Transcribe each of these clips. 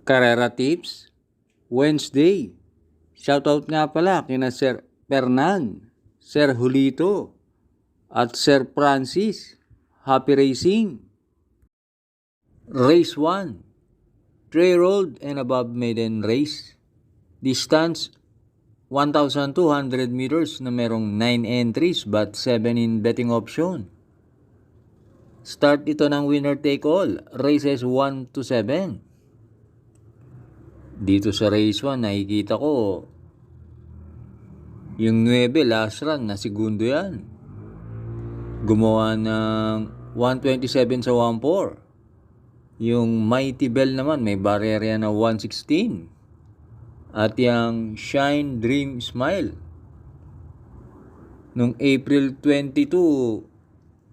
Carrera Tips, Wednesday. Shoutout nga pala kina Sir Fernan, Sir Julito, at Sir Francis. Happy racing! Race 1, 3-year-old and above maiden race. Distance 1,200 meters na merong 9 entries but 7 in betting option. Start ito ng winner take all, races 1 to 7. Dito sa race 1, nakikita ko yung 9 last run na segundo yan. Gumawa ng 127 sa 1-4. Yung Mighty Bell naman, may barrier yan na 116. At yung Shine Dream Smile, nung April 22,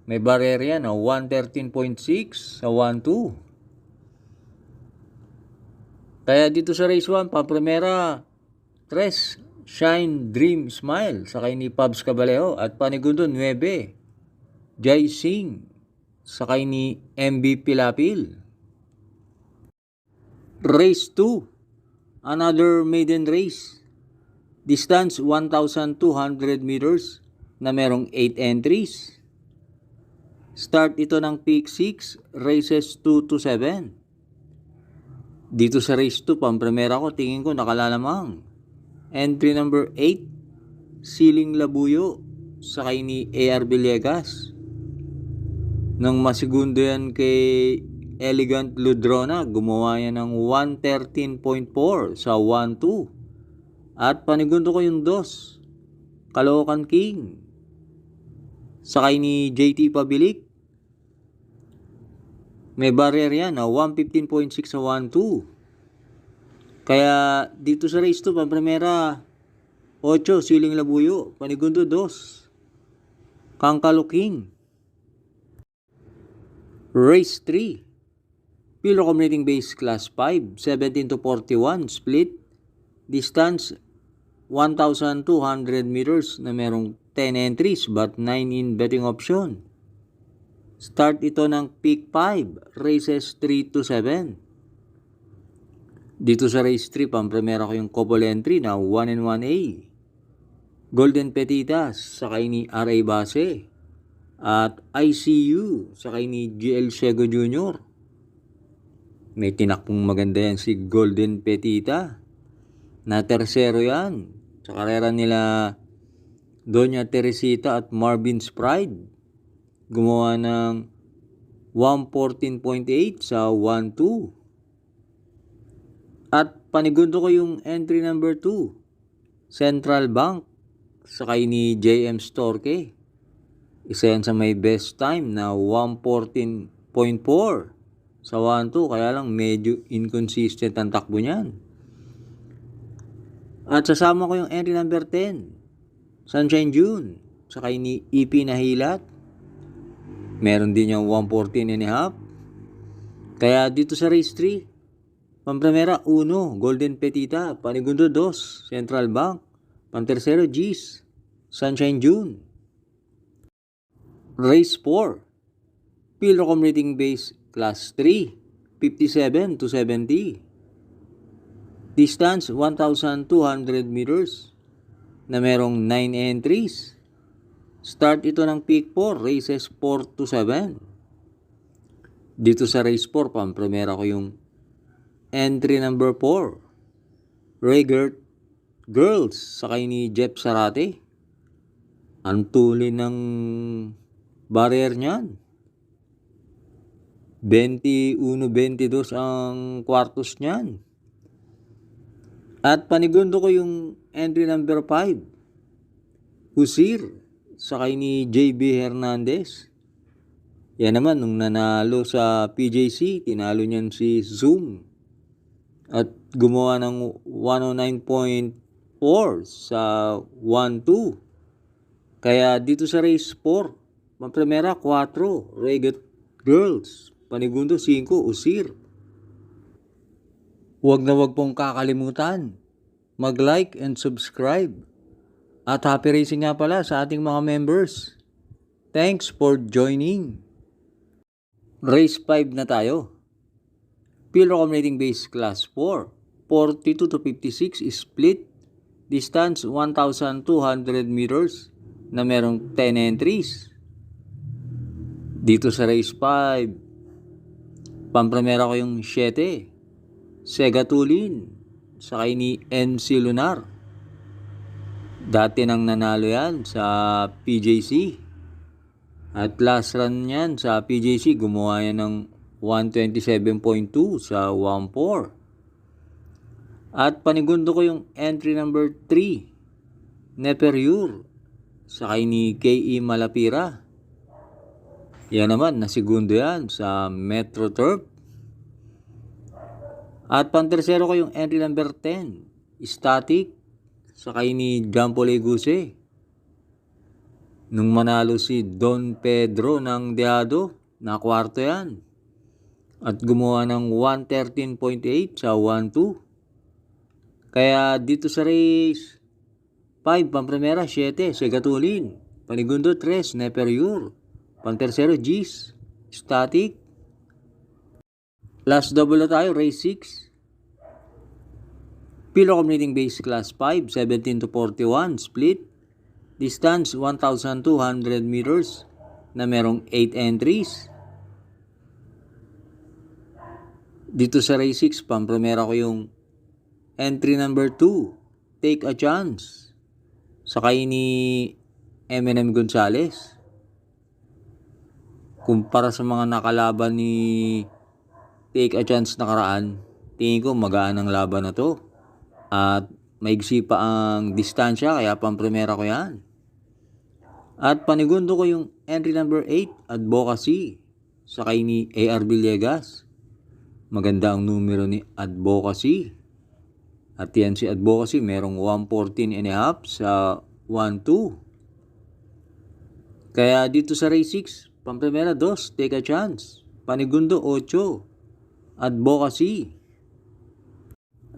may barrier yan na 113.6 sa 1-2. Kaya dito sa race 1, pampremera, 3, Shine Dream Smile, sakay ni Pabs Caballero, at panigundo 9, Jai Singh, sakay ni MB Pilapil. Race 2, another maiden race. Distance 1,200 meters na merong 8 entries. Start ito ng peak 6, races 2 to 7. Dito sa race 2, pampremera ko, tingin ko nakalalamang. Entry number 8, Siling Labuyo, sakay ni AR Villegas. Nang masigundo yan kay Elegant Ludrona, gumawa yan ng 113.4 sa 1-2. At panigundo ko yung 2, Caloocan King, sakay ni JT Pabilik. May barrier yan na 115.6 sa 1-2. Kaya dito sa race 2, pampremera, 8, Siling Labuyo, panigundo 2, Kangkalo King. Race 3, Pilo Commuting Base Class 5, 17 to 41 split. Distance 1,200 meters na merong 10 entries but 9 in betting option. Start ito ng peak 5, races 3 to 7. Dito sa race 3, pampremera ko yung couple entry na 1 and 1A. Golden Petitas, sakay ni R.A. Base. At ICU, sakay ni GL Sego Jr. May tinakpong maganda yan si Golden Petita. Na tersero yan sa karera nila Doña Teresita at Marvin's Pride. Gumawa ng 114.8 sa 1-2. At panigundo ko yung entry number 2, Central Bank, sakay ni JM Storke. Isa yan sa may best time na 114.4 sa 1-2. Kaya lang medyo inconsistent ang takbo niyan. At sasama ko yung entry number 10, Sunshine June, sakay ni EP Nahilat. Meron din yung 114.5. Kaya dito sa race 3, pampremera 1, Golden Petita, panigundo 2, Central Bank, pantersero G's, Sunshine June. Race 4, Pilo Commuting Base Class 3, 57 to 70. Distance 1,200 meters na merong 9 entries. Start ito ng peak 4, races 4 to 7. Dito sa race 4, pampremera ko yung entry number 4, Raygert Girls, sakay ni Jeff Sarate. Ang tuli ng barrier niyan. 21-22 ang kwartos niyan. At panigundo ko yung entry number 5, Usir, sakay ni JB Hernandez. Yan naman, nung nanalo sa PJC, tinalo niyan si Zoom. At gumawa ng 109.4 sa 1-2. Kaya dito sa race 4, pampremera 4, Raygert Girls, panigundo 5, Usir. Huwag na huwag pong kakalimutan mag-like and subscribe. At happy racing nga pala sa ating mga members. Thanks for joining. Race 5 na tayo. Field Accumulating Base Class 4, 42 to 56 split, distance 1,200 meters na merong 10 entries. Dito sa race 5, pampremera ko yung 7, Sega Tulin, sakay ni NC Lunar. Dati nang nanalo yan sa PJC. At last run yan sa PJC, gumawa yan ng 127.2 sa 1.4. At panigundo ko yung entry number 3, Neperure, sakay ni K.E. Malapira. Yan naman, nasigundo yan sa Metro Turf. At pantersero ko yung entry number 10, Static, sakay ni Jampo Leguse. Nung manalo si Don Pedro ng Deado, na kwarto yan. At gumawa ng 113.8 sa 1-2. Kaya dito sa race 5, pampremera 7, Sega Tulin. Panigundo 3, Neperure. Pantersero, G's, Static. Last double na tayo, race 6. Field Accumulating Base Class 5, 17 to 41, split. Distance 1,200 meters na merong 8 entries. Dito sa race 6, pampremera ko yung entry number 2, Take a Chance, sakay ni M&M Gonzales. Kumpara sa mga nakalaban ni Take a Chance nakaraan, tingin ko magaan ang laban na to. At maigsi pa ang distansya, kaya pampremera ko yan. At panigundo ko yung entry number 8, Advocacy, sakay ni A.R. Villegas. Maganda ang numero ni Advocacy. At yan si Advocacy, merong 114.5 sa 1-2. Kaya dito sa race 6, pampremera 2, Take a Chance. Panigundo 8, Advocacy.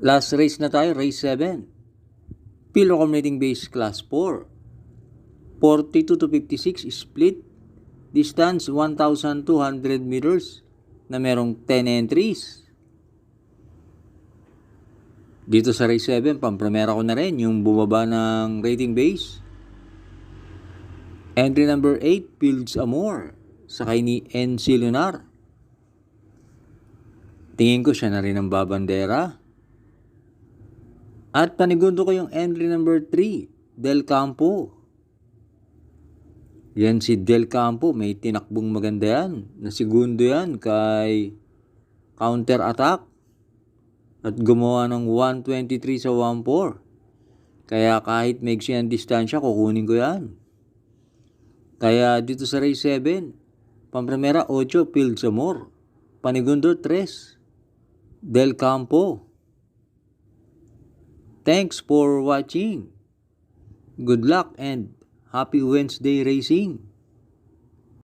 Last race na tayo, race 7. Field Accumulating Base Class 4, 42 to 56 split. Distance 1,200 meters na merong 10 entries. Dito sa race 7, pampremera ko na rin yung bumaba ng rating base. Entry number 8, Fields Amor, sakay ni NC Lunar. Tingin ko siya na rin ang babandera. At panigundo ko yung entry number 3, Del Campo. Yan si Del Campo, may tinakbong maganda yan. Nasigundo yan kay counter attack. At gumawa ng 123 sa 1-4. Kaya kahit maigsi ang distansya, kukunin ko yan. Kaya dito sa race 7, pampremera 8, Fields Amor. Panigundo 3, Del Campo. Thanks for watching. Good luck and happy Wednesday racing.